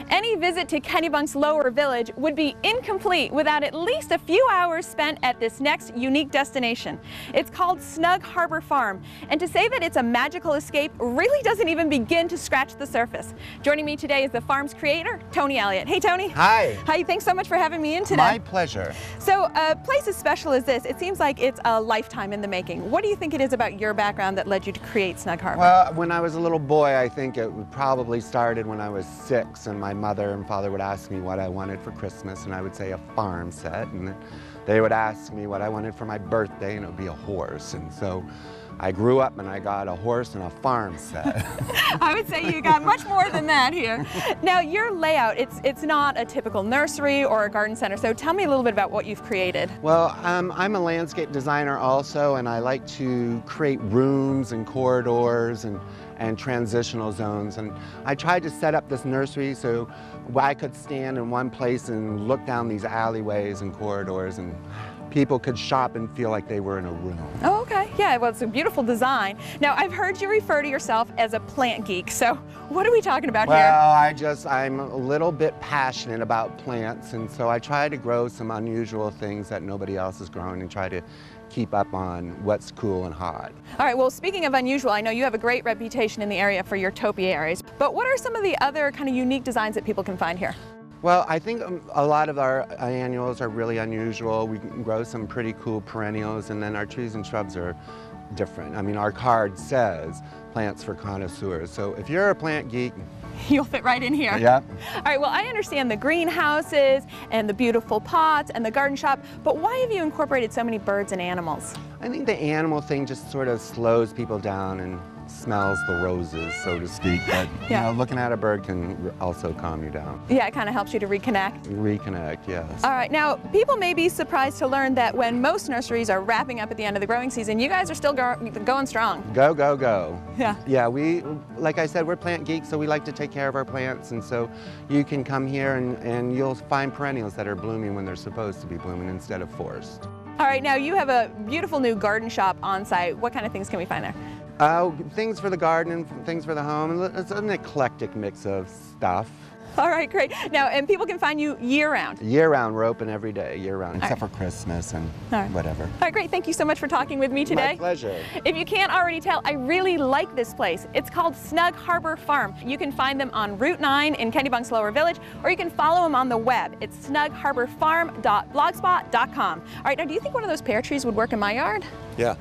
Any visit to Kennebunk's lower village would be incomplete without at least a few hours spent at this next unique destination. It's called Snug Harbor Farm, and to say that it's a magical escape really doesn't even begin to scratch the surface. Joining me today is the farm's creator, Tony Elliott. Hey, Tony. Hi. Hi, thanks so much for having me in today. My pleasure. So a place as special as this, it seems like it's a lifetime in the making. What do you think it is about your background that led you to create Snug Harbor? Well, when I was a little boy, I think it probably started when I was 6, and my mother and father would ask me what I wanted for Christmas, and I would say a farm set, and then they would ask me what I wanted for my birthday, and it would be a horse. And so I grew up and I got a horse and a farm set. I would say you got much more than that here. Now, your layout, it's not a typical nursery or a garden center, so tell me a little bit about what you've created. Well, I'm a landscape designer also, and I like to create rooms and corridors and transitional zones. And I tried to set up this nursery so I could stand in one place and look down these alleyways and corridors, and people could shop and feel like they were in a room. Oh, okay. Yeah, well, it's a beautiful design. Now, I've heard you refer to yourself as a plant geek, so what are we talking about here? Well, I'm a little bit passionate about plants, and so I try to grow some unusual things that nobody else is growing and try to keep up on what's cool and hot. All right, well, speaking of unusual, I know you have a great reputation in the area for your topiaries, but what are some of the other kind of unique designs that people can find here? Well, I think a lot of our annuals are really unusual. We can grow some pretty cool perennials, and then our trees and shrubs are different. I mean, our card says plants for connoisseurs, so if you're a plant geek, you'll fit right in here. Yep. All right, well, I understand the greenhouses and the beautiful pots and the garden shop, but why have you incorporated so many birds and animals? I think the animal thing just sort of slows people down and smells the roses, so to speak. But yeah, you know, looking at a bird can also calm you down. Yeah, it kind of helps you to reconnect. Reconnect, yes. All right, now people may be surprised to learn that when most nurseries are wrapping up at the end of the growing season, you guys are still going strong. Go, go, go. Yeah. Yeah, like I said, we're plant geeks, so we like to take care of our plants, and so you can come here and you'll find perennials that are blooming when they're supposed to be blooming instead of forced. All right, now you have a beautiful new garden shop on site. What kind of things can we find there? Things for the garden and things for the home. It's an eclectic mix of stuff. All right, great. Now, and people can find you year-round? Year-round. We're open every day, year-round, except for Christmas and whatever. All right, great. Thank you so much for talking with me today. My pleasure. If you can't already tell, I really like this place. It's called Snug Harbor Farm. You can find them on Route 9 in Kennebunk's Lower Village, or you can follow them on the web. It's snugharborfarm.blogspot.com. All right, now do you think one of those pear trees would work in my yard? Yeah.